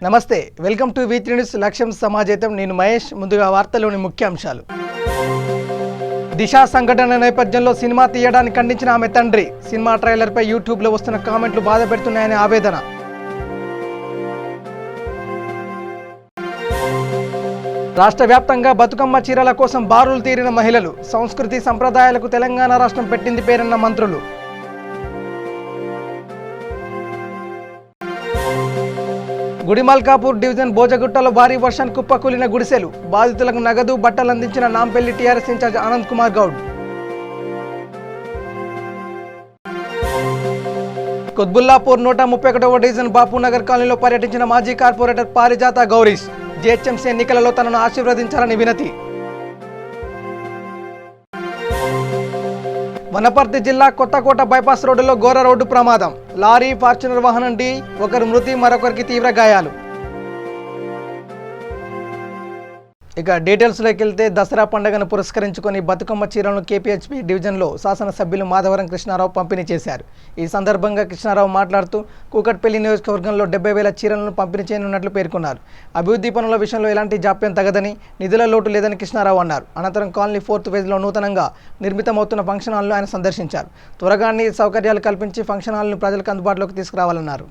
నమస్తే, welcome to V3 news లక్ష్యం సమాజేతం. నేను మహేష్. ముందుగా వార్తల్లోని ముఖ్యాంశాలు. దిశ సంఘటన నేపథ్యంలో సినిమా తీయడానికి ఖండించిన ఆమె తండ్రి. సినిమా ట్రైలర్పై యూట్యూబ్లో వస్తున్న కామెంట్లు బాధ పెడుతున్నాయనే ఆవేదన. రాష్ట్ర వ్యాప్తంగా బతుకమ్మ చీరల కోసం బారులు తీరిన మహిళలు. సంస్కృతి సంప్రదాయాలకు తెలంగాణ రాష్ట్రం పెట్టింది పేరన్న మంత్రులు. గుడిమల్కాపూర్ డివిజన్ బోజగుట్టలో భారీ వర్షానికి కుప్పకూలిన గుడిసెలు. బాధితులకు నగదు బట్టలు అందించిన నాంపల్లి టీఆర్ఎస్ ఇన్ఛార్జ్ ఆనంద్ కుమార్ గౌడ్. కుత్బుల్లాపూర్ 131వ డివిజన్ బాపూనగర్ కాలనీలో పర్యటించిన మాజీ కార్పొరేటర్ పారిజాత గౌరీష్. జీహెచ్ఎంసీ ఎన్నికలలో తనను ఆశీర్వదించాలని వినతి. వనపర్తి జిల్లా కొత్తకోట బైపాస్ రోడ్డులో ఘోర రోడ్డు ప్రమాదం. లారీ ఫార్చునర్ వాహనం ఢీ, ఒకరు మృతి, మరొకరికి తీవ్ర గాయాలు. ఇక డీటెయిల్స్లోకి వెళ్తే, దసరా పండుగను పురస్కరించుకొని బతుకమ్మ చీరలను KPHP డివిజన్లో శాసనసభ్యులు మాధవరం కృష్ణారావు పంపిణీ చేశారు. ఈ సందర్భంగా కృష్ణారావు మాట్లాడుతూ కూకట్పల్లి నియోజకవర్గంలో 70,000 చీరలను పంపిణీ చేయనున్నట్లు పేర్కొన్నారు. అభివృద్ధి పనుల విషయంలో ఎలాంటి జాప్యం తగదని, నిధుల లోటు లేదని కృష్ణారావు అన్నారు. అనంతరం కాలనీ 4th ఫేజ్లో నూతనంగా నిర్మితమవుతున్న ఫంక్షన్ హాల్ను ఆయన సందర్శించారు. త్వరగా అన్ని సౌకర్యాలు కల్పించి ఫంక్షన్ హాల్ను ప్రజలకు అందుబాటులోకి తీసుకురావాలన్నారు.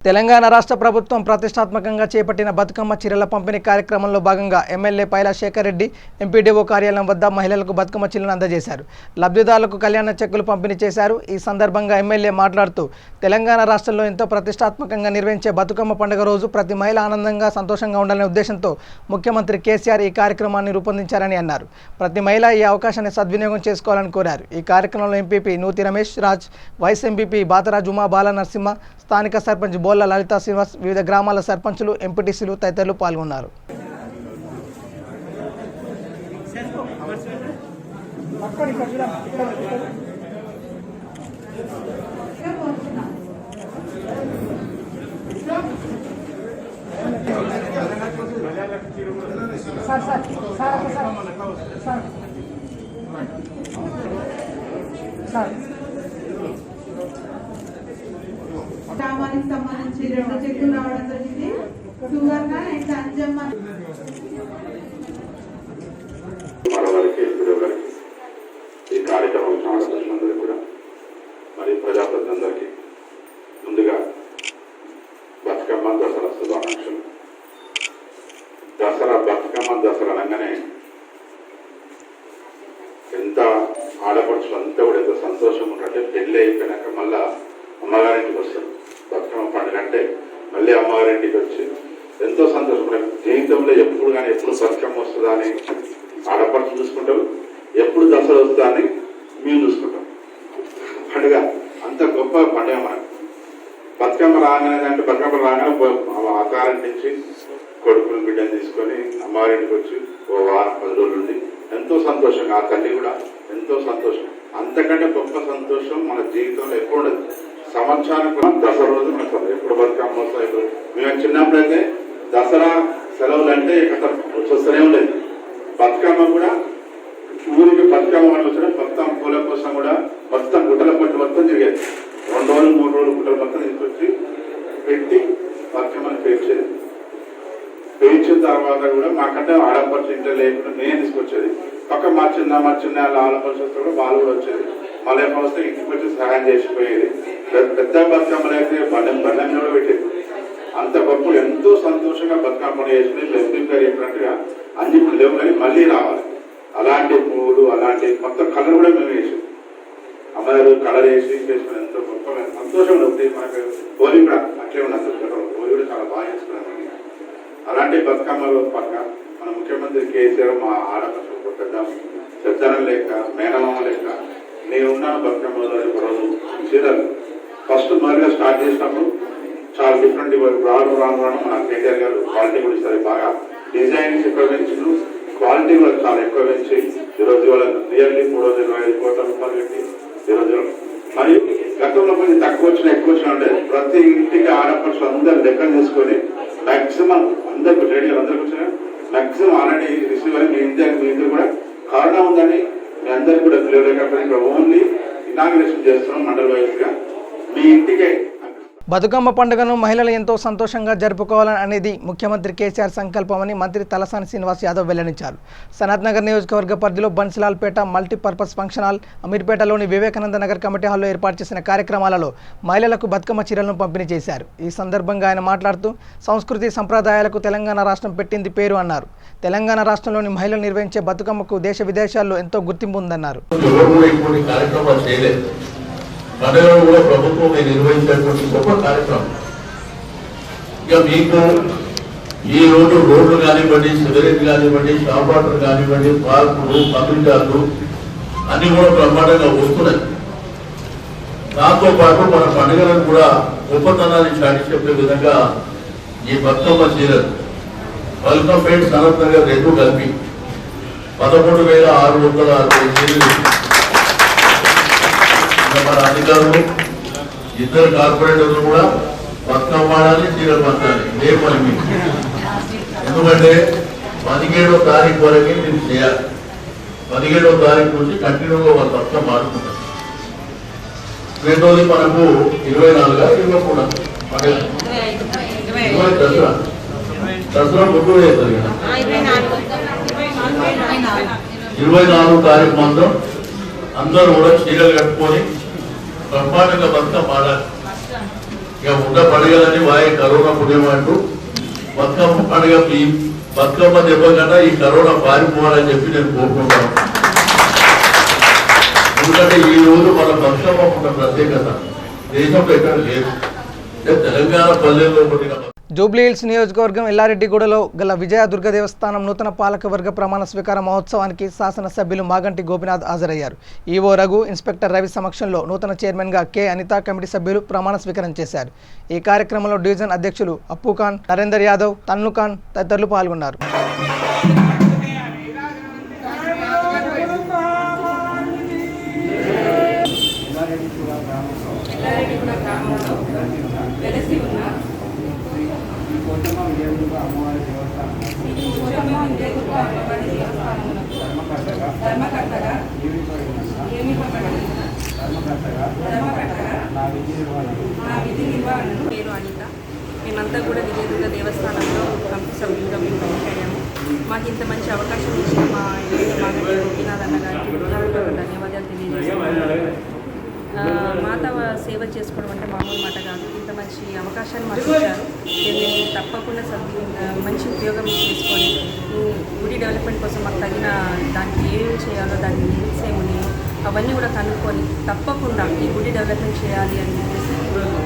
తెలంగాణ రాష్ట్ర ప్రభుత్వం ప్రతిష్టాత్మకంగా చేపట్టిన బతుకమ్మ చీరల పంపిణీ కార్యక్రమంలో భాగంగా ఎమ్మెల్యే పైలా శేఖర్ రెడ్డి ఎంపీడీఓ కార్యాలయం వద్ద మహిళలకు బతుకమ్మ చీరలను అందజేశారు. లబ్ధిదారులకు కళ్యాణ చెక్కులు పంపిణీ చేశారు. ఈ సందర్భంగా ఎమ్మెల్యే మాట్లాడుతూ, తెలంగాణ రాష్ట్రంలో ఎంతో ప్రతిష్టాత్మకంగా నిర్వహించే బతుకమ్మ పండుగ రోజు ప్రతి మహిళ ఆనందంగా సంతోషంగా ఉండాలనే ఉద్దేశంతో ముఖ్యమంత్రి కేసీఆర్ ఈ కార్యక్రమాన్ని రూపొందించారని అన్నారు. ప్రతి మహిళ ఈ అవకాశాన్ని సద్వినియోగం చేసుకోవాలని కోరారు. ఈ కార్యక్రమంలో ఎంపీపీ నూతి రమేష్ రాజ్, వైస్ ఎంపీపీ బాతరాజ్ ఉమా బాల నరసింహ, స్థానిక సర్పంచ్ బోల్ల లలితా శ్రీనివాస్, వివిధ గ్రామాల సర్పంచులు, ఎంపీటీసీలు తదితరులు పాల్గొన్నారు. గ్రామానికి సంబంధించి 2 చెక్కులు రావడం జరిగింది. సువర్ణ అండ్ అంజమ్మ ఈ కార్యక్రమం చాలా కూడా మరి ప్రజాప్రతినిధులందరికీ ముందుగా బతుకమ్మ దసరా శుభాకాంక్షలు. బతుకమ్మ దసరా అనగానే ఎంత ఆడపడుచులు అంతా కూడా ఎంత సంతోషం ఉంటే, పెళ్ళి అయిపోయినాక మళ్ళా అమ్మగారింటికి వస్తారు. బతుకమ్మ పండుగ అంటే మళ్ళీ అమ్మగారింటికి వచ్చి ఎంతో సంతోషం. జీవితంలో ఎప్పుడు కానీ ఎప్పుడు బతుకమ్మ వస్తుందా అని ఆడపడుచు చూసుకుంటాం, ఎప్పుడు దసరా వస్తుందా అని మేము చూసుకుంటాం. పండుగ అంత గొప్ప పండుగ మనకు. బతుకమ్మ రాగానే అంటే బతుకమ్మ రాగానే అత్తారింటి నుంచి కొడుకులు బిడ్డను తీసుకొని అమ్మగారింటికి వచ్చి ఓ వారం 10 రోజులు ఉండి ఎంతో సంతోషంగా, ఆ తల్లి కూడా ఎంతో సంతోషం. అంతకంటే గొప్ప సంతోషం మన జీవితంలో ఎప్పుడు ఉండదు. సంవత్సరానికి దసరా రోజు మనకు ఎప్పుడు బతుకమ్మ వస్తాయి. ఇప్పుడు మేము చిన్నప్పుడైతే దసరా సెలవులు అంటే వస్తూనే ఉండేది. బతుకమ్మ కూడా ఊరికి బతుకమ్మ మనం వచ్చిన మొత్తం పూల కోసం కూడా మొత్తం గుట్టల పట్టు మొత్తం తిరిగేది. 2 రోజులు 3 రోజులు గుట్టల మొత్తం తీసుకొచ్చి పెట్టి బతుకమ్మని పేర్చేది. పేర్చిన తర్వాత కూడా మాకంటే ఆడపడుచు ఇంట్లో లేకుండా నేను తీసుకొచ్చేది. పక్క మా చిన్న వాళ్ళ ఆడపడుచు వస్తే కూడా వాళ్ళు కూడా వచ్చేది. మళ్ళీ వస్తే ఇంటికి వచ్చి సహాయం చేసిపోయేది. పెద్ద బతుకమ్మలు అయితే బండం కూడా పెట్టేది. అంత గొప్ప ఎంతో సంతోషంగా బతుకమ్మ చేసి ఎంపీ గారు చెప్పినట్టుగా అన్ని ఇప్పుడు లేవు కానీ మళ్ళీ రావాలి. అలాంటి పువ్వులు, అలాంటి మొత్తం కలర్ కూడా మేము వేసాం. అమ్మగారు కలర్ వేసి చేసుకుని ఎంతో గొప్ప సంతోషం ఉంటుంది. మనకు హోలీ కూడా అట్లే ఉన్నది. హోలీ కూడా చాలా బాగా చేసుకున్నాం. అలాంటి బతుకమ్మలు పక్క మన ముఖ్యమంత్రి కేసీఆర్ మా ఆడపడుచు పెద్ద చెప్తానం లేక మేనమామ లేక నేనున్న బతుకమ్మలో రోజు చీరలు ఫస్ట్ మొదలుగా స్టార్ట్ చేసినప్పుడు చాలా డిఫరెంట్ రాను మన కేటీఆర్ గారు క్వాలిటీ కూడా ఇస్తారు. బాగా డిజైన్స్ ఎక్కువ పెంచు, క్వాలిటీ కూడా చాలా ఎక్కువ పెంచి ఈరోజు వాళ్ళ రియల్లీ 325 కోట్ల రూపాయలు పెట్టి ఈరోజు మరియు గతంలో కొంచెం తక్కువ వచ్చిన ఎక్కువ వచ్చిన అంటే ప్రతి ఇంటికి ఆడపడుచులు అందరూ లెక్కలు చేసుకొని మాక్సిమం అందరికి రేడియో అందరికి వచ్చిన మాక్సిమం ఆల్రెడీ రిసీవ్ అని మీ ఇంటి కూడా కరోనా ఉందని మీ అందరికి కూడా క్లియర్ అయినప్పుడు ఇక్కడ ఓన్లీ ఇనాగ్రేషన్ చేస్తున్నాం మండల వైజ్ గా మీ ఇంటికే. బతుకమ్మ పండుగను మహిళలు ఎంతో సంతోషంగా జరుపుకోవాలని అనేది ముఖ్యమంత్రి కేసీఆర్ సంకల్పమని మంత్రి తలసాని శ్రీనివాస్ యాదవ్ వెల్లడించారు. సనత్ నగర్ నియోజకవర్గ పరిధిలో బన్సిలాల్పేట మల్టీపర్పస్ ఫంక్షన్ హాల్, అమీర్పేటలోని వివేకానంద నగర్ కమిటీ హాల్లో ఏర్పాటు చేసిన కార్యక్రమాలలో మహిళలకు బతుకమ్మ చీరలను పంపిణీ చేశారు. ఈ సందర్భంగా ఆయన మాట్లాడుతూ సంస్కృతి సంప్రదాయాలకు తెలంగాణ రాష్ట్రం పెట్టింది పేరు అన్నారు. తెలంగాణ రాష్ట్రంలోని మహిళలు నిర్వహించే బతుకమ్మకు దేశ విదేశాల్లో ఎంతో గుర్తింపు ఉందన్నారు. పండుగలు కూడా ప్రభుత్వం నిర్వహించేటువంటి గొప్ప కార్యక్రమం. ఇక మీకు ఈ రోజు రోడ్లు కానివ్వండి, సిగరెట్ కానివ్వండి, షాప్ వాటర్ కానివ్వండి, పార్కులు, కమ్యూనిటీలు అన్ని కూడా బ్రహ్మాండంగా వస్తున్నాయి. దాంతో పాటు మన పండుగలను కూడా గొప్పతనాన్ని చాటి చెప్పే విధంగా ఈ బతుకమ్మ చీరలు మల్కంపేట, సనత్ నగర్ రెండు కలిపి 13,660 చీరలు మన అధికారులు, ఇద్దరు కార్పొరేటర్లు కూడా బతుకమ్మ వాడాలి, చీరలు పంచాలి. ఇదే పని మీకు. ఎందుకంటే 17వ తారీఖు వరకే మీరు చేయాలి. 17వ తారీఖు నుంచి కంటిన్యూగా వాళ్ళు బతుకమ్మ ఆడుకుంటారు. రెండోది మనకు 24 23 దసరా దసరా ముందు అవుతుంది కదా. 24 తారీఖు మాత్రం అందరూ కూడా చీరలు కట్టుకొని బ్రహ్మాండంగా బతుకమ్మ ఆడాలి. ఇక ఉండ పండుగలని వాయి కరోనా పుణ్యం అంటూ బతుకమ్మ పండుగ ఈ బతుకమ్మ దెబ్బ కన్నా ఈ కరోనా పారిపోవాలని చెప్పి నేను కోరుకుంటాను. ఎందుకంటే ఈ రోజు మన బతుకమ్మ ఉన్న ప్రత్యేకత దేశంలో ఎక్కడ లేదు. తెలంగాణ పల్లెల్లో పుట్టిన జూబ్లీహిల్స్ నియోజకవర్గం ఎల్లారెడ్డిగూడలో గల విజయ దుర్గ దేవస్థానం నూతన పాలకవర్గ ప్రమాణ స్వీకార మహోత్సవానికి శాసనసభ్యులు మాగంటి గోపినాథ్ హాజరయ్యారు. ఈవో రఘు, ఇన్స్పెక్టర్ రవి సమక్షంలో నూతన చైర్మన్గా కె అనిత, కమిటీ సభ్యులు ప్రమాణ స్వీకారం చేశారు. ఈ కార్యక్రమంలో డివిజన్ అధ్యక్షులు అప్పుఖాన్, నరేందర్ యాదవ్, తన్నుఖాన్ తదితరులు పాల్గొన్నారు. పేరు అనిత. మేమంతా కూడా విజయదుర్గ దేవస్థానంలో కమిటీ సభ్యులుగా మేము పనిచేయము. మాకు ఇంత మంచి అవకాశం ఇచ్చిన మా మాగంటి గోపినాథ్ అన్న గారికి ధన్యవాదాలు తెలియజేస్తున్నాను. మాత సేవ చేసుకోవడం అంటే మామూలు మాట కాదు. ఇంత మంచి అవకాశాన్ని మాకు ఇచ్చారు. మేము తప్పకుండా మంచి ఉపయోగం చేసుకొని గుడి డెవలప్మెంట్ కోసం మాకు తగిన దానికి ఏమేమి చేయాలో దాని లిమిట్స్ ఏమున్నాయో అవన్నీ కూడా కనుక్కొని తప్పకుండా ఈ గుడి డెవలప్మెంట్ చేయాలి అని చెప్పేసి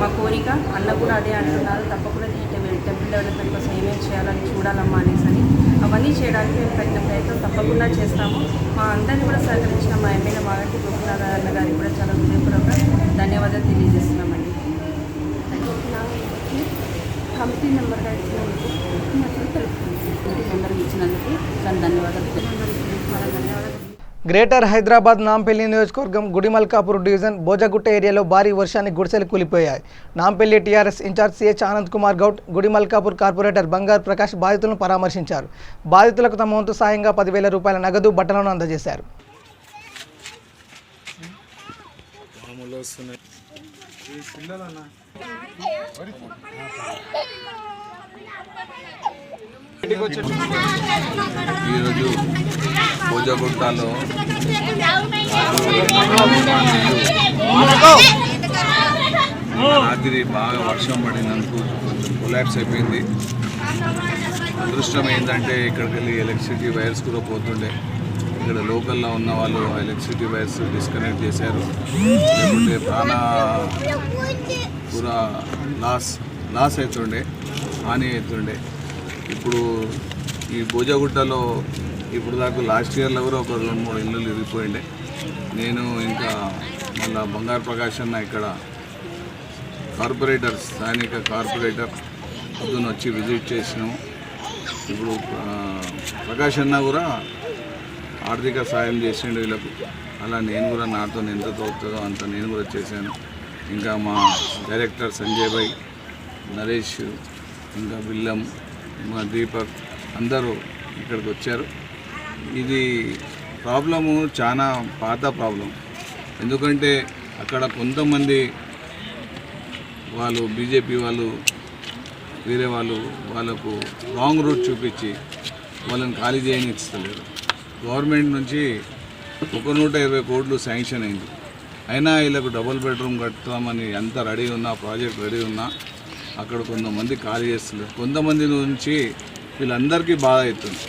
మా కోరిక. అన్న కూడా అదే అంటున్నారు, తప్పకుండా ఈ టెంపుల్ డెవలప్మెంట్ కోసం ఏమేమి చేయాలని చూడాలమ్మా అనేసి అని. అవన్నీ చేయడానికి మేము పెట్టిన ప్రయత్నం తప్పకుండా చేస్తాము. మా అందరినీ కూడా సహకరించిన మా ఎమ్మెల్యే మాగంటి గోపినాథ్ అన్న గారికి కూడా చాలా హృదయపూర్వక ధన్యవాదాలు తెలియజేస్తున్నామండి. కమిటీ నెంబర్గా ఇచ్చినందుకు ఇచ్చినందుకు చాలా ధన్యవాదాలు. గ్రేటర్ హైదరాబాద్ నాంపల్లి నియోజకవర్గం గుడిమల్కాపూర్ డివిజన్ బోజగుట్ట ఏరియాలో భారీ వర్షానికి గుడిసెలు కూలిపోయాయి. Nampally TRS incharge CH Anand Kumar Goud, Gudimalkapur corporator Bangaru Prakash బాధితులను పరామర్శించారు. బాధితులకు తమ వంతు సాయంగా 10,000 రూపాయల నగదు, బట్టలను అందజేశారు. ఈరోజు బోజగుట్టలో రాత్రి బాగా వర్షం పడినందుకు కొంచెం కొలాప్స్ అయిపోయింది. అదృష్టం ఏంటంటే ఇక్కడికి వెళ్ళి ఎలక్ట్రిసిటీ వైర్స్ కూడా పోతుండే. ఇక్కడ లోకల్లో ఉన్న వాళ్ళు ఎలక్ట్రిసిటీ వైర్స్ డిస్కనెక్ట్ చేశారు. లేకుంటే ప్రాణ పూరా లాస్ అవుతుండే, హాని అవుతుండే. ఇప్పుడు ఈ బోజగుట్టలో ఇప్పుడు దాకా లాస్ట్ ఇయర్లో కూడా ఒక 2-3 ఇళ్ళు ఇరిగిపోయిండే. నేను ఇంకా మళ్ళీ బంగారు ప్రకాష్ అన్న ఇక్కడ కార్పొరేటర్, స్థానిక కార్పొరేటర్ పొద్దున్న వచ్చి విజిట్ చేసినాము. ఇప్పుడు ప్రకాష్ అన్న కూడా ఆర్థిక సాయం చేసిండు వీళ్ళకు. అలా నేను కూడా నాతో ఎంత తోపుతుందో అంత నేను కూడా చేశాను. ఇంకా మా డైరెక్టర్ సంజయ్ భాయ్, నరేష్, ఇంకా విల్లం, మా దీపక్ అందరూ ఇక్కడికి వచ్చారు. ఇది ప్రాబ్లము చాలా పాత ప్రాబ్లం. ఎందుకంటే అక్కడ కొంతమంది వాళ్ళు బీజేపీ వాళ్ళు వేరే వాళ్ళకు రాంగ్ రూట్ చూపించి వాళ్ళని ఖాళీ చేయనిస్తలేరు. గవర్నమెంట్ నుంచి 120 కోట్లు శాంక్షన్ అయింది. అయినా వీళ్ళకు డబుల్ బెడ్రూమ్ కడతామని ఎంత రెడీ ఉన్నా, ప్రాజెక్ట్ రెడీ ఉన్నా అక్కడ కొంతమంది ఖాళీ చేస్తలేరు. కొంతమంది నుంచి వీళ్ళందరికీ బాధ అవుతుంది.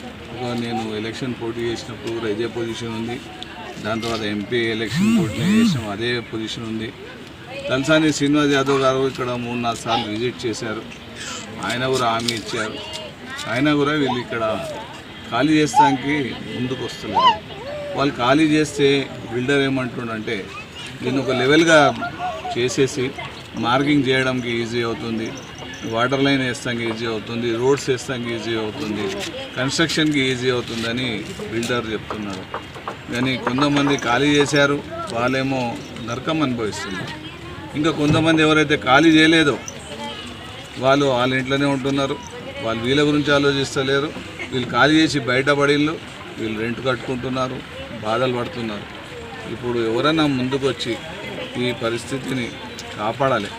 నేను ఎలక్షన్ పోటీ చేసినప్పుడు కూడా ఇదే పొజిషన్ ఉంది. దాని తర్వాత ఎంపీ ఎలక్షన్ పోటీ చేసినాం, అదే పొజిషన్ ఉంది. తలసాని శ్రీనివాస్ యాదవ్ గారు ఇక్కడ 3-4 సార్లు విజిట్ చేశారు. ఆయన కూడా హామీ ఇచ్చారు. అయినా కూడా వీళ్ళు ఇక్కడ ఖాళీ చేస్తానికి ముందుకు వస్తున్నారు. వాళ్ళు ఖాళీ చేస్తే బిల్డర్ ఏమంటుండంటే దీన్ని ఒక లెవెల్గా చేసేసి మార్కింగ్ చేయడానికి ఈజీ అవుతుంది, వాటర్ లైన్ వేస్తానికి ఈజీ అవుతుంది, రోడ్స్ వేస్తానికి ఈజీ అవుతుంది, కన్స్ట్రక్షన్కి ఈజీ అవుతుందని బిల్డర్ చెప్తున్నాడు. కానీ కొంతమంది ఖాళీ చేశారు, వాళ్ళేమో నరకం అనుభవిస్తున్నారు. ఇంకా కొంతమంది ఎవరైతే ఖాళీ చేయలేదో వాళ్ళు వాళ్ళ ఇంట్లోనే ఉంటున్నారు. వాళ్ళు వీళ్ళ గురించి ఆలోచిస్తలేరు. వీళ్ళు ఖాళీ చేసి బయటపడిళ్ళు, వీళ్ళు రెంట్ కట్టుకుంటున్నారు, బాధలు పడుతున్నారు. ఇప్పుడు ఎవరైనా ముందుకు వచ్చి ఈ పరిస్థితిని కాపాడాలి.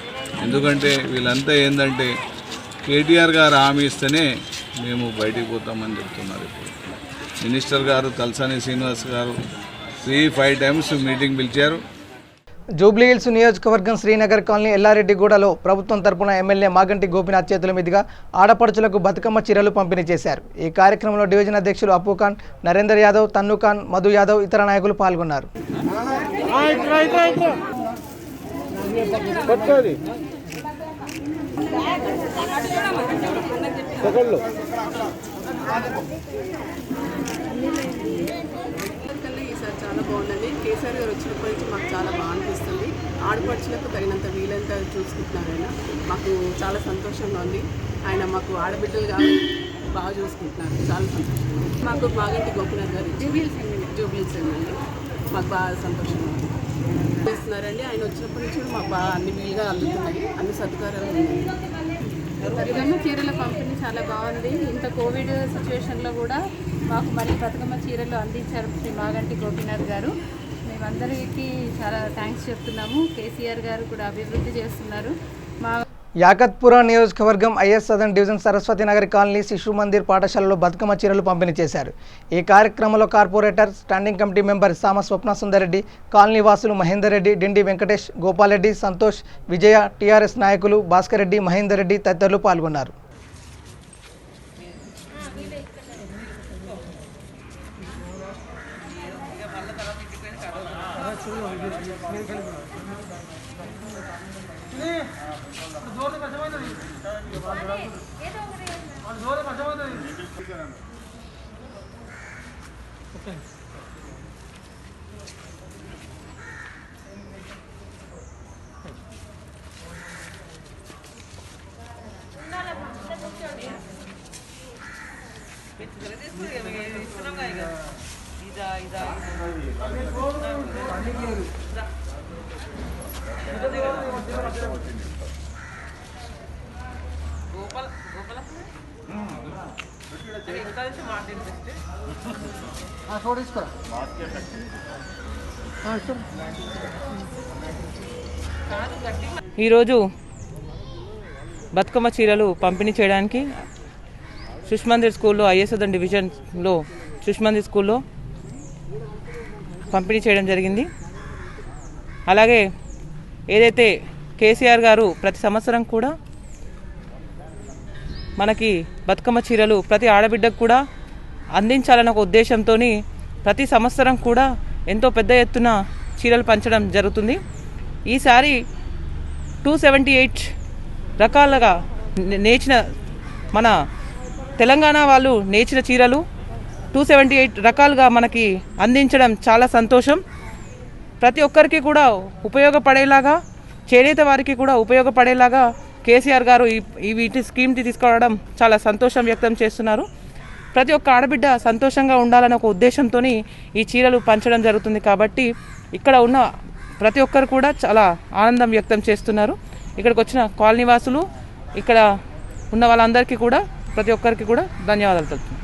ఎందుకంటే వీళ్ళంతా ఏంటంటే కేటీఆర్ గారు హామీ ఇస్తేనే మేము బయటికి పోతామని చెప్తున్నారు. ఇప్పుడు మినిస్టర్ గారు తలసాని శ్రీనివాస్ గారు 3-5 టైమ్స్ మీటింగ్ పిలిచారు. జూబ్లీహిల్స్ నియోజకవర్గం శ్రీనగర్ కాలనీ ఎల్లారెడ్డిగూడలో ప్రభుత్వం తరపున ఎమ్మెల్యే మాగంటి గోపీనాథ్ చేతుల మీదుగా ఆడపడుచులకు బతుకమ్మ చీరలు పంపిణీ చేశారు. ఈ కార్యక్రమంలో డివిజన్ అధ్యక్షులు అప్పు ఖాన్, నరేందర్ యాదవ్, తన్ను ఖాన్, మధు యాదవ్ ఇతర నాయకులు పాల్గొన్నారు. ఈసారి చాలా బాగుందండి. కేసీఆర్ గారు వచ్చినప్పటి నుంచి మాకు చాలా బాగా అనిపిస్తుంది. ఆడపడుచులకు తగినంత వీలంతా చూసుకుంటున్నారు. ఆయన మాకు చాలా సంతోషంగా ఉంది. ఆయన మాకు ఆడబిడ్డలు కాబట్టి బాగా చూసుకుంటున్నారు. చాలా సంతోషంగా ఉంది. మాకు మాగంటి గోపీనాథ్ గారు జూబ్లీస్ అండి మాకు బాగా సంతోషంగా ఉంది చేస్తున్నారండి. ఆయన వచ్చినప్పటి నుంచి మాకు బాగా అన్ని వీలుగా అందుతున్నాయి, అన్ని సదుపాయాలు ఉన్నాయి. బతుకమ్మ చీరల పంపిణీ చాలా బాగుంది. ఇంత కోవిడ్ సిచ్యువేషన్లో కూడా మాకు మళ్ళీ బతుకమ్మ చీరలు అందించారు శ్రీ మాగంటి గోపీనాథ్ గారు. మేమందరికీ చాలా థ్యాంక్స్ చెప్తున్నాము. కేసీఆర్ గారు కూడా అభివృద్ధి చేస్తున్నారు. మా యాకత్పుర నియోజకవర్గం is Sadan division Saraswati Nagar colony శిశు మందిర్ పాఠశాలలో బతుకమ్మ చీరలు పంపిణీ చేశారు. ఈ కార్యక్రమంలో కార్పొరేటర్, స్టాండింగ్ కమిటీ మెంబర్ సామ స్వప్న సుందరెడ్డి, కాలనీ వాసులు మహేందర్ రెడ్డి, డిండి వెంకటేష్, గోపాల్ రెడ్డి, సంతోష్, విజయ, టీఆర్ఎస్ నాయకులు భాస్కర్ రెడ్డి, మహేందర్ రెడ్డి తదితరులు పాల్గొన్నారు. ఈరోజు బతుకమ్మ చీరలు పంపిణీ చేయడానికి సుష్మందిర్ స్కూల్లో ఐఎస్ సదన్ డివిజన్లో సుష్మందిర్ స్కూల్లో పంపిణీ చేయడం జరిగింది. అలాగే ఏదైతే కేసీఆర్ గారు ప్రతి సంవత్సరం కూడా మనకి బతుకమ్మ చీరలు ప్రతి ఆడబిడ్డకు కూడా అందించాలన్న ఒక ఉద్దేశంతో ప్రతి సంవత్సరం కూడా ఎంతో పెద్ద ఎత్తున చీరలు పంచడం జరుగుతుంది. ఈసారి 278 రకాలుగా నేచిన మన తెలంగాణ వాళ్ళు నేచిన చీరలు 278 రకాలుగా మనకి అందించడం చాలా సంతోషం. ప్రతి ఒక్కరికి కూడా ఉపయోగపడేలాగా, చేనేత వారికి కూడా ఉపయోగపడేలాగా కేసీఆర్ గారు ఈ వీటి స్కీమ్ని తీసుకురావడం చాలా సంతోషం వ్యక్తం చేస్తున్నారు. ప్రతి ఒక్క ఆడబిడ్డ సంతోషంగా ఉండాలన్న ఒక ఉద్దేశంతో ఈ చీరలు పంచడం జరుగుతుంది. కాబట్టి ఇక్కడ ఉన్న ప్రతి ఒక్కరు కూడా చాలా ఆనందం వ్యక్తం చేస్తున్నారు. ఇక్కడికి వచ్చిన కాలనీ వాసులు, ఇక్కడ ఉన్న వాళ్ళందరికీ కూడా ప్రతి ఒక్కరికి కూడా ధన్యవాదాలు తెలుపుతున్నాను.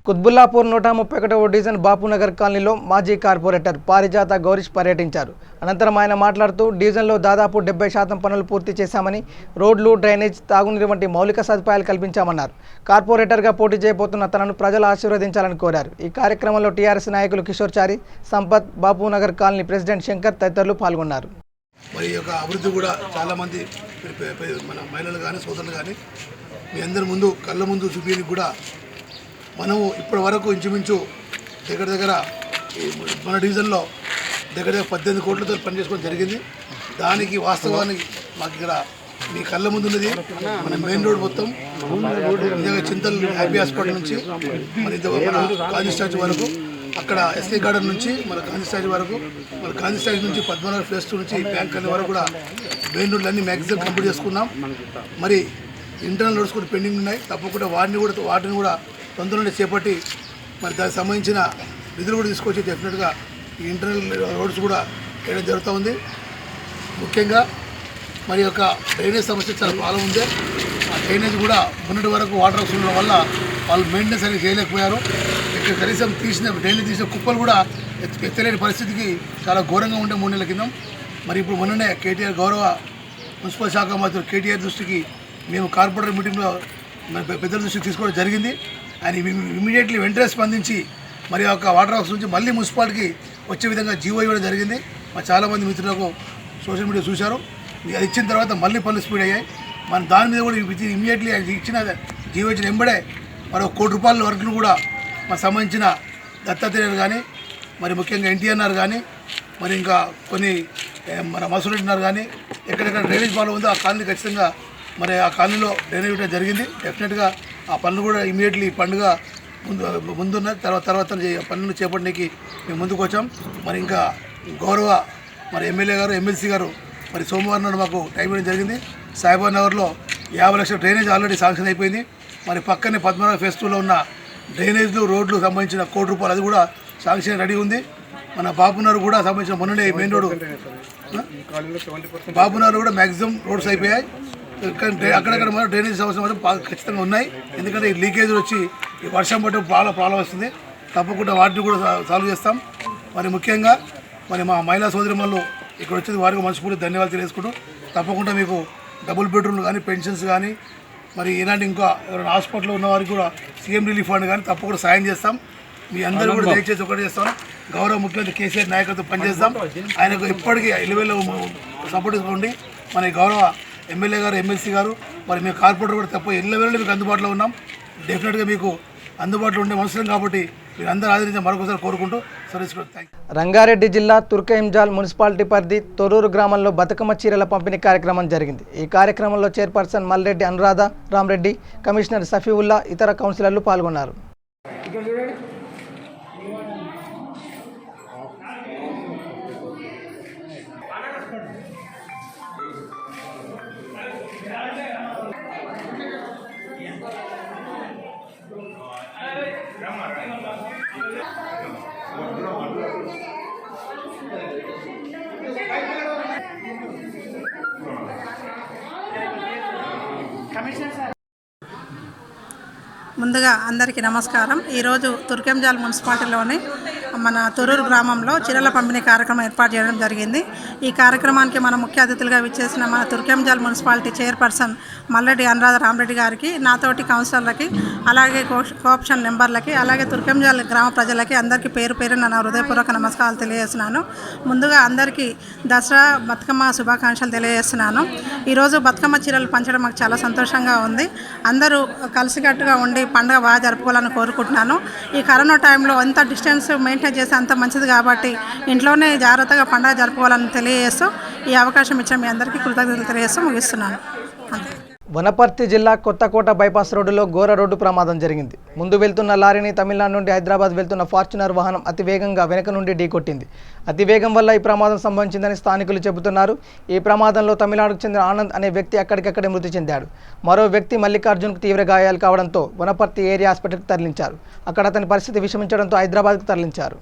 కుత్బుల్లాపూర్ 131వ డివిజన్ బాపునగర్ కాలనీలో మాజీ కార్పొరేటర్ పారిజాత గౌరీష్ పర్యటించారు. అనంతరం ఆయన మాట్లాడుతూ డివిజన్లో దాదాపు 70% పనులు పూర్తి చేశామని, రోడ్లు, డ్రైనేజ్, తాగునీరు వంటి మౌలిక సదుపాయాలు కల్పించామన్నారు. కార్పొరేటర్గా పోటీ చేయబోతున్న తనను ప్రజలు ఆశీర్వదించాలని కోరారు. ఈ కార్యక్రమంలో టీఆర్ఎస్ నాయకులు కిషోర్ చారి, సంపత్, బాపునగర్ కాలనీ ప్రెసిడెంట్ శంకర్ తదితరులు పాల్గొన్నారు. మరి యొక్క అభివృద్ధి కూడా చాలామంది మన మహిళలు కానీ సోదరులు కానీ మీ అందరి ముందు కళ్ళ ముందు చూపించడానికి కూడా మనము ఇప్పటి వరకు ఇంచుమించు దగ్గర మన డివిజన్లో దగ్గర 18 కోట్లతో పనిచేసుకోవడం జరిగింది. దానికి వాస్తవానికి మాకు ఇక్కడ మీ కళ్ళ ముందు ఉన్నది మన మెయిన్ రోడ్ మొత్తం నిజంగా చింతల్ హ్యాపీ హాస్పిటల్ నుంచి మన గాంధీ స్టాచ్యూ వరకు, అక్కడ ఎస్కే గార్డెన్ నుంచి మన గాంధీ స్టాచ్యూ వరకు, మన గాంధీ స్టాచ్యూ నుంచి పద్మనాభ ఫేస్ 2 నుంచి బ్యాంక్ కళ్ళ వరకు కూడా మెయిన్ రోడ్లు అన్నీ మ్యాక్సిమం కంప్లీట్ చేసుకున్నాం. మరి ఇంటర్నల్ రోడ్స్ కూడా పెండింగ్ ఉన్నాయి. తప్పకుండా వాటిని కూడా తొందరలోనే చేపట్టి మరి దానికి సంబంధించిన నిధులు కూడా తీసుకొచ్చి డెఫినెట్గా ఈ ఇంటర్నల్ రోడ్స్ కూడా వేయడం జరుగుతూ ఉంది. ముఖ్యంగా మరి యొక్క డ్రైనేజ్ సమస్య చాలా బాగా ఉంది. ఆ డ్రైనేజ్ కూడా మొన్నటి వరకు వాటర్ హౌస్ ఉండడం వల్ల వాళ్ళు మెయింటెనెన్స్ అనేది చేయలేకపోయారు. ఇక్కడ కనీసం డ్రైనేజ్ తీసిన కుప్పలు కూడా ఎత్తలేని పరిస్థితికి చాలా ఘోరంగా ఉండే 3 నెలల కింద. మరి ఇప్పుడు మొన్ననే కేటీఆర్ గౌరవ మున్సిపల్ శాఖ మంత్రి కేటీఆర్ దృష్టికి మేము కార్పొరేటర్ మీటింగ్లో పెద్దల దృష్టికి తీసుకోవడం జరిగింది. ఆయన ఇమీడియట్లీ వెంటనే స్పందించి మరి ఒక వాటర్ హౌస్ నుంచి మళ్ళీ మున్సిపాలిటీకి వచ్చే విధంగా జీవో ఇవ్వడం జరిగింది. మరి చాలామంది మిత్రులకు సోషల్ మీడియా చూశారు. అది ఇచ్చిన తర్వాత మళ్ళీ పనులు స్పీడ్ అయ్యాయి. మనం దాని మీద కూడా ఇమీడియట్లీ ఇచ్చిన జీవో ఇచ్చిన వెంబడే మరో ₹1 కోట్ల వరకు కూడా మనకు సంబంధించిన దత్తాత్రేయులు కానీ, మరి ముఖ్యంగా ఎన్టీఆర్ కానీ, మరి ఇంకా కొన్ని మన మసూరెడ్డినారు కానీ ఎక్కడెక్కడ డ్రైనేజ్ బాగా ఉందో ఆ కాలనీ ఖచ్చితంగా మరి ఆ కాలనీలో డ్రైనేజ్ ఇవ్వడం జరిగింది. డెఫినెట్గా ఆ పనులు కూడా ఇమీడియట్లీ పండుగ ముందున్న తర్వాత పనులను చేపట్టడానికి మేము ముందుకు వచ్చాం. మరి ఇంకా గౌరవ మరి ఎమ్మెల్యే గారు, ఎమ్మెల్సీ గారు మరి సోమవారం నాడు మాకు టైం ఇవ్వడం జరిగింది. సాయిబాబా నగర్లో 50 లక్షల డ్రైనేజ్ ఆల్రెడీ శాంక్షన్ అయిపోయింది. మరి పక్కనే పద్మనాభ ఫేస్ 2లో ఉన్న డ్రైనేజ్లు, రోడ్లు సంబంధించిన ₹1 కోటి అది కూడా శాంక్షన్ రెడీ ఉంది. మన బాపునగర్ కూడా సంబంధించిన మొన్ననే మెయిన్ రోడ్డు బాపునగర్ కూడా మ్యాక్సిమం రోడ్స్ అయిపోయాయి. అక్కడక్కడ మాత్రం డ్రైనేజ్ సమస్య మాత్రం ఖచ్చితంగా ఉన్నాయి. ఎందుకంటే ఈ లీకేజ్లు వచ్చి ఈ వర్షం పట్టు ప్రాబ్లం వస్తుంది. తప్పకుండా వాటిని కూడా సాల్వ్ చేస్తాం. మరి ముఖ్యంగా మరి మా మహిళా సోదరిమణులు ఇక్కడ వచ్చేది వారికి మనస్ఫూర్తి ధన్యవాదాలు తెలియజేసుకుంటూ తప్పకుండా మీకు డబుల్ బెడ్రూమ్లు కానీ, పెన్షన్స్ కానీ, మరి ఇలాంటి ఇంకా ఎవరైనా హాస్పిటల్లో ఉన్న వారికి కూడా సీఎం రిలీఫ్ ఫండ్ కానీ తప్పకుండా సాయం చేస్తాం. మీ అందరూ కూడా దయచేసి ఒకటి చేస్తాం. గౌరవ ముఖ్యమంత్రి కేసీఆర్ నాయకత్వం పనిచేస్తాం. ఆయనకు ఇప్పటికీ ఎలివేలో సపోర్ట్ ఇవ్వండి. మన గౌరవ ఎమ్మెల్యే గారు, ఎమ్మెల్సీ గారు, మరి మేము కార్పొరేటర్ కూడా తప్ప ఎల్లవేళ మీకు అందుబాటులో ఉన్నాం. డెఫినెట్గా మీకు అందుబాటులో ఉండే మనుషులం కాబట్టి మీరు అందరూ ఆదరించి మరొకసారి కోరుకుంటూ థ్యాంక్ యూ. రంగారెడ్డి జిల్లా తుర్కయంజాల్ మున్సిపాలిటీ పరిధి తొర్రూరు గ్రామంలో బతుకమ్మ చీరల పంపిణీ కార్యక్రమం జరిగింది. ఈ కార్యక్రమంలో చైర్పర్సన్ మల్రెడ్డి అనురాధ రామరెడ్డి, కమిషనర్ సఫీవుల్లా, ఇతర కౌన్సిలర్లు పాల్గొన్నారు. ముందుగా అందరికీ నమస్కారం. ఈరోజు తుర్కెంజాల్ మున్సిపాలిటీలోని మన తొర్రూరు గ్రామంలో చీరల పంపిణీ కార్యక్రమం ఏర్పాటు చేయడం జరిగింది. ఈ కార్యక్రమానికి మన ముఖ్య అతిథులుగా విచ్చేసిన మన తుర్కెంజాల్ మున్సిపాలిటీ చైర్పర్సన్ మల్రెడ్డి అనురాధ రామరెడ్డి గారికి, నాతోటి కౌన్సిలర్లకి, అలాగే కోఆప్షన్ మెంబర్లకి, అలాగే తుర్కెంజాల్ గ్రామ ప్రజలకి అందరికీ పేరు పేరున నా హృదయపూర్వక నమస్కారాలు తెలియజేస్తున్నాను. ముందుగా అందరికీ దసరా బతుకమ్మ శుభాకాంక్షలు తెలియజేస్తున్నాను. ఈరోజు బతుకమ్మ చీరలు పంచడం మాకు చాలా సంతోషంగా ఉంది. అందరూ కలిసికట్టుగా ఉండి పండుగ బాగా జరుపుకోవాలని కోరుకుంటున్నాను. ఈ కరోనా టైంలో ఎంత డిస్టెన్స్ మెయింటైన్ చేస్తే అంత మంచిది కాబట్టి ఇంట్లోనే జాగ్రత్తగా పండుగ జరుపుకోవాలని తెలియజేస్తూ ఈ అవకాశం ఇచ్చిన మీ అందరికీ కృతజ్ఞతలు తెలియజేస్తూ ముగిస్తున్నాను. వనపర్తి జిల్లా కొత్తకోట బైపాస్ రోడ్డులో ఘోర రోడ్డు ప్రమాదం జరిగింది. ముందు వెళ్తున్న లారీని తమిళనాడు నుండి హైదరాబాద్ వెళ్తున్న ఫార్చునర్ వాహనం అతివేగంగా వెనక నుండి ఢీకొట్టింది. అతివేగం వల్ల ఈ ప్రమాదం సంభవించిందని స్థానికులు చెబుతున్నారు. ఈ ప్రమాదంలో తమిళనాడుకు చెందిన ఆనంద్ అనే వ్యక్తి అక్కడికక్కడే మృతి చెందాడు. మరో వ్యక్తి మల్లికార్జున్కు తీవ్ర గాయాలు కావడంతో వనపర్తి ఏరియా హాస్పిటల్కి తరలించారు. అక్కడ అతని పరిస్థితి విషమించడంతో హైదరాబాద్కు తరలించారు.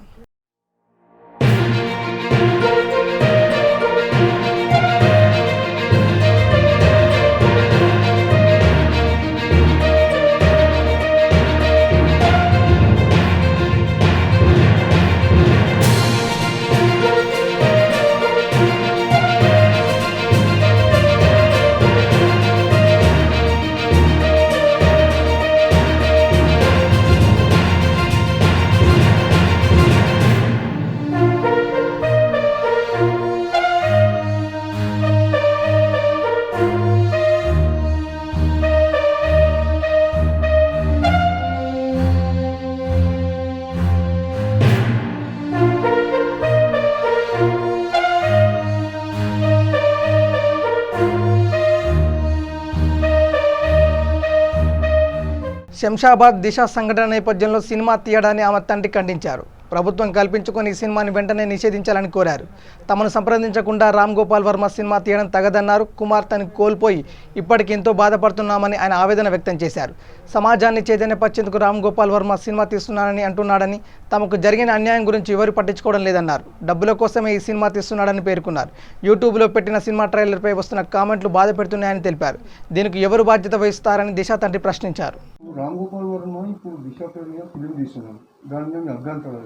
శంషాబాద్ దిశ సంఘటన నేపథ్యంలో సినిమా తీయడాన్ని ఆమె తండ్రి ఖండించారు. ప్రభుత్వం కల్పించుకొని ఈ సినిమాని వెంటనే నిషేధించాలని కోరారు. తమను సంప్రదించకుండా రామ్ గోపాల్ వర్మ సినిమా తీయడం తగదన్నారు. కుమార్తెను కోల్పోయి ఇప్పటికి ఎంతో బాధపడుతున్నామని ఆయన ఆవేదన వ్యక్తం చేశారు. సమాజాన్ని చైతన్యపరిచేందుకు రామ్ గోపాల్ వర్మ సినిమా తీస్తున్నానని అంటున్నాడని, తమకు జరిగిన అన్యాయం గురించి ఎవరు పట్టించుకోవడం లేదన్నారు. డబ్బుల కోసమే ఈ సినిమా తీస్తున్నాడని పేర్కొన్నారు. యూట్యూబ్లో పెట్టిన సినిమా ట్రైలర్పై వస్తున్న కామెంట్లు బాధ పెడుతున్నాయని తెలిపారు. దీనికి ఎవరు బాధ్యత వహిస్తారని దిశ తండ్రి ప్రశ్నించారు. రామ్ గోపాల్ వర్మ ఇప్పుడు దిశ పేరు మీద ఫిలిం తీస్తున్నాడు, దాని మీద అభ్యంతరం.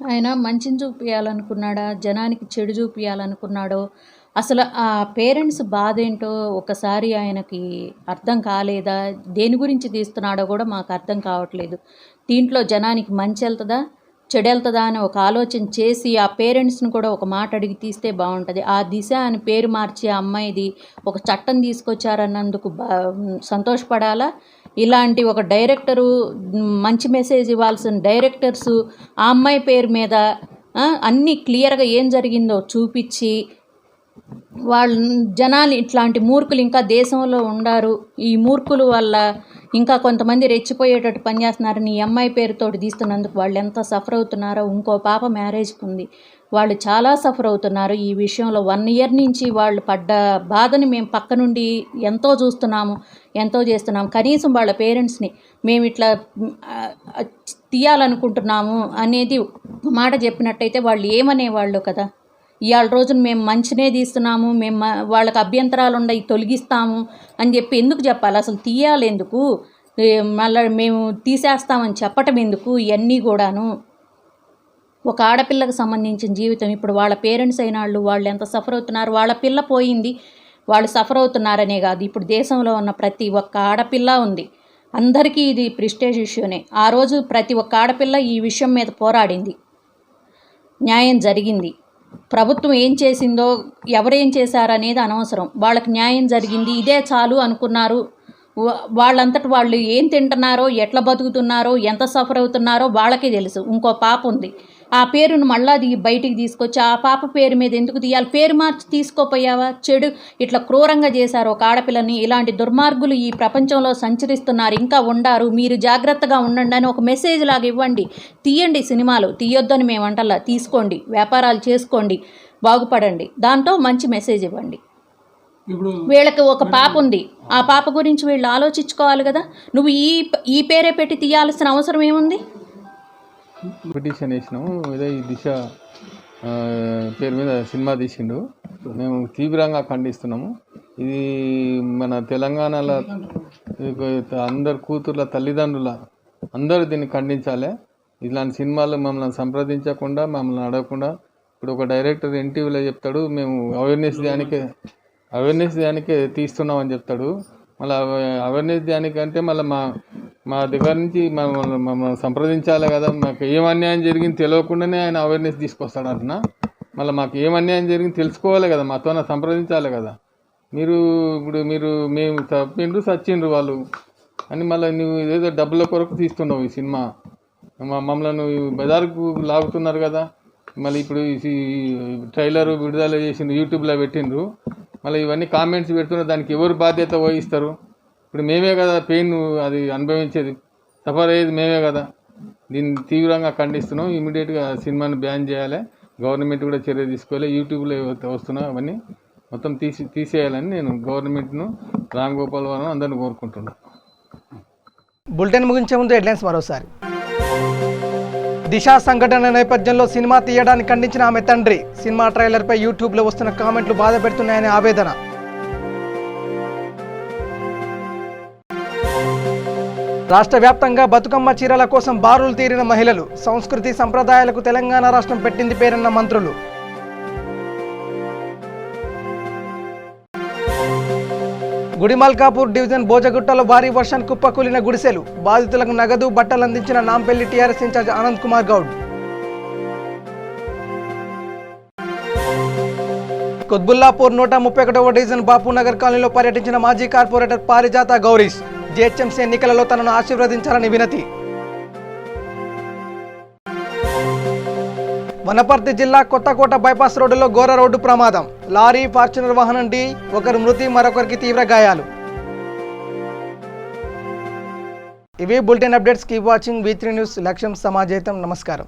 ఆయన మంచిని చూపించాలనుకున్నాడా, జనానికి చెడు చూపించాలనుకున్నాడో, అసలు ఆ పేరెంట్స్ బాధ ఏంటో ఒకసారి ఆయనకి అర్థం కాలేదా, దేని గురించి తీస్తున్నాడో కూడా మాకు అర్థం కావట్లేదు. దీంట్లో జనానికి మంచి వెళ్తుందా చెడు వెళ్తుందా అని ఒక ఆలోచన చేసి ఆ పేరెంట్స్ని కూడా ఒక మాట అడిగి తీస్తే బాగుంటుంది. ఆ దిశ అని పేరు మార్చి ఆ అమ్మాయిది ఒక చట్టం తీసుకొచ్చారన్నందుకు సంతోషపడాలా? ఇలాంటి ఒక డైరెక్టరు, మంచి మెసేజ్ ఇవ్వాల్సిన డైరెక్టర్సు ఆ అమ్మాయి పేరు మీద అన్నీ క్లియర్గా ఏం జరిగిందో చూపించి వాళ్ళ జనాలు ఇట్లాంటి మూర్ఖులు ఇంకా దేశంలో ఉండారు, ఈ మూర్ఖుల వల్ల ఇంకా కొంతమంది రెచ్చిపోయేటట్టు పనిచేస్తున్నారని ఈ అమ్మాయి పేరుతోటి తీస్తున్నందుకు వాళ్ళు ఎంత సఫర్ అవుతున్నారో. ఇంకో పాప మ్యారేజ్కి ఉంది, వాళ్ళు చాలా సఫర్ అవుతున్నారు. ఈ విషయంలో 1 year నుంచి వాళ్ళు పడ్డ బాధని మేము పక్క నుండి ఎంతో చూస్తున్నాము, ఎంతో చేస్తున్నాము. కనీసం వాళ్ళ పేరెంట్స్ని మేము ఇట్లా తీయాలనుకుంటున్నాము అనేది మాట చెప్పినట్టయితే వాళ్ళు ఏమనేవాళ్ళు కదా. ఇవాళ రోజున మేము మంచినే తీస్తున్నాము, మేము వాళ్ళకి అభ్యంతరాలు ఉన్నాయి తొలగిస్తాము అని చెప్పి ఎందుకు చెప్పాలి? అసలు తీయాలి ఎందుకు? మళ్ళీ మేము తీసేస్తామని చెప్పటం ఎందుకు? ఇవన్నీ కూడాను ఒక ఆడపిల్లకు సంబంధించిన జీవితం. ఇప్పుడు వాళ్ళ పేరెంట్స్ అయిన వాళ్ళు ఎంత సఫర్ అవుతున్నారు. వాళ్ళ పిల్ల పోయింది, వాళ్ళు సఫర్ అవుతున్నారనే కాదు, ఇప్పుడు దేశంలో ఉన్న ప్రతి ఒక్క ఆడపిల్ల ఉంది. అందరికీ ఇది ప్రెస్టేజ్ ఇష్యూనే. ఆ రోజు ప్రతి ఒక్క ఆడపిల్ల ఈ విషయం మీద పోరాడింది, న్యాయం జరిగింది. ప్రభుత్వం ఏం చేసిందో ఎవరేం చేశారనేది అనవసరం, వాళ్ళకి న్యాయం జరిగింది, ఇదే చాలు అనుకున్నారు. వాళ్ళంతటి వాళ్ళు ఏం తింటున్నారో, ఎట్లా బతుకుతున్నారో, ఎంత సఫర్ అవుతున్నారో వాళ్ళకే తెలుసు. ఇంకో పాప ఉంది, ఆ పేరును మళ్ళా బయటికి తీసుకొచ్చి ఆ పాప పేరు మీద ఎందుకు తీయాలి? పేరు మార్చి తీసుకోపోయావా? చెడు ఇట్లా క్రూరంగా చేశారు ఒక ఆడపిల్లని. ఇలాంటి దుర్మార్గులు ఈ ప్రపంచంలో సంచరిస్తున్నారు, ఇంకా ఉండారు, మీరు జాగ్రత్తగా ఉండండి అని ఒక మెసేజ్ లాగా ఇవ్వండి. తీయండి సినిమాలు, తీయొద్దని మేము అంటలా, తీసుకోండి, వ్యాపారాలు చేసుకోండి, బాగుపడండి, దాంతో మంచి మెసేజ్ ఇవ్వండి. వీళ్ళకి ఒక పాప ఉంది, ఆ పాప గురించి వీళ్ళు ఆలోచించుకోవాలి కదా. నువ్వు ఈ పేరే పెట్టి తీయాల్సిన అవసరం ఏముంది? పిటిషన్ వేసినాము, ఇదే ఈ దిశ పేరు మీద సినిమా తీసిండు, మేము తీవ్రంగా ఖండిస్తున్నాము. ఇది మన తెలంగాణలో అందరు కూతుర్ల తల్లిదండ్రుల అందరూ దీన్ని ఖండించాలి. ఇలాంటి సినిమాలు మమ్మల్ని సంప్రదించకుండా, మమ్మల్ని అడగకుండా, ఇప్పుడు ఒక డైరెక్టర్ ఎన్టీవీలో చెప్తాడు మేము అవేర్నెస్ దానికే తీస్తున్నామని చెప్తాడు. మళ్ళీ అవేర్నెస్ దానికంటే మళ్ళీ మా దగ్గర నుంచి మమ్మల్ని సంప్రదించాలి కదా. మాకు ఏం అన్యాయం జరిగింది తెలియకుండానే ఆయన అవేర్నెస్ తీసుకొస్తాడు అంటున్నా. మళ్ళీ మాకు ఏం అన్యాయం జరిగింది తెలుసుకోవాలి కదా, మాతో సంప్రదించాలి కదా. మేము తప్పిండ్రు సచ్చిండ్రు వాళ్ళు అని మళ్ళీ నువ్వు ఏదో డబ్బుల కొరకు తీస్తున్నావు ఈ సినిమా, మమ్మల్ని బజార్కు లాగుతున్నారు కదా. మళ్ళీ ఇప్పుడు ఈ ట్రైలర్ విడుదల చేసిండ్రు, యూట్యూబ్లో పెట్టిండ్రు, మళ్ళీ ఇవన్నీ కామెంట్స్ పెడుతున్నారు, దానికి ఎవరు బాధ్యత వహిస్తారు? ఇప్పుడు మేమే కదా పెయిన్ అది అనుభవించేది, సఫర్ అయ్యేది మేమే కదా. దీన్ని తీవ్రంగా ఖండిస్తున్నాం. ఇమీడియట్గా సినిమాని బ్యాన్ చేయాలి, గవర్నమెంట్ కూడా చర్య తీసుకోవాలి. యూట్యూబ్లో వస్తున్నా అవన్నీ మొత్తం తీసేయాలని నేను గవర్నమెంట్ను, రామ్ గోపాల్ వర్మ అందరిని కోరుకుంటున్నాను. బులెటిన్ ముగించే ముందు హెడ్లైన్స్ మరోసారి. దిశ సంఘటన నేపథ్యంలో సినిమా తీయడానికి ఖండించిన ఆమె తండ్రి, సినిమా ట్రైలర్పై యూట్యూబ్లో వస్తున్న కామెంట్లు బాధ పెడుతున్నాయనే ఆవేదన. రాష్ట్ర వ్యాప్తంగా బతుకమ్మ చీరల కోసం బారులు తీరిన మహిళలు, సంస్కృతి సంప్రదాయాలకు తెలంగాణ రాష్ట్రం పెట్టింది పేరన్న మంత్రులు. గుడిమల్కాపూర్ డివిజన్ బోజగుట్టలో భారీ వర్షానికి కుప్పకూలిన గుడిసెలు, బాధితులకు నగదు బట్టలు అందించిన నాంపల్లి టీఆర్ఎస్ ఇన్ఛార్జ్ ఆనంద్ కుమార్ గౌడ్. కుత్బుల్లాపూర్ 131వ డివిజన్ బాపూనగర్ కాలనీలో పర్యటించిన మాజీ కార్పొరేటర్ పారిజాత గౌరీష్, జీహెచ్ఎంసీ ఎన్నికలలో తనను ఆశీర్వదించాలని వినతి. వనపర్తి జిల్లా కొత్తకోట బైపాస్ రోడ్డులో ఘోర రోడ్డు ప్రమాదం, లారీ ఫార్చునర్ వాహనం ఢీ, ఒకరు మృతి, మరొకరికి తీవ్ర గాయాలు. ఇవి bulletin updates. Keep watching V3 news. లక్ష్యం సమాజేతం. నమస్కారం.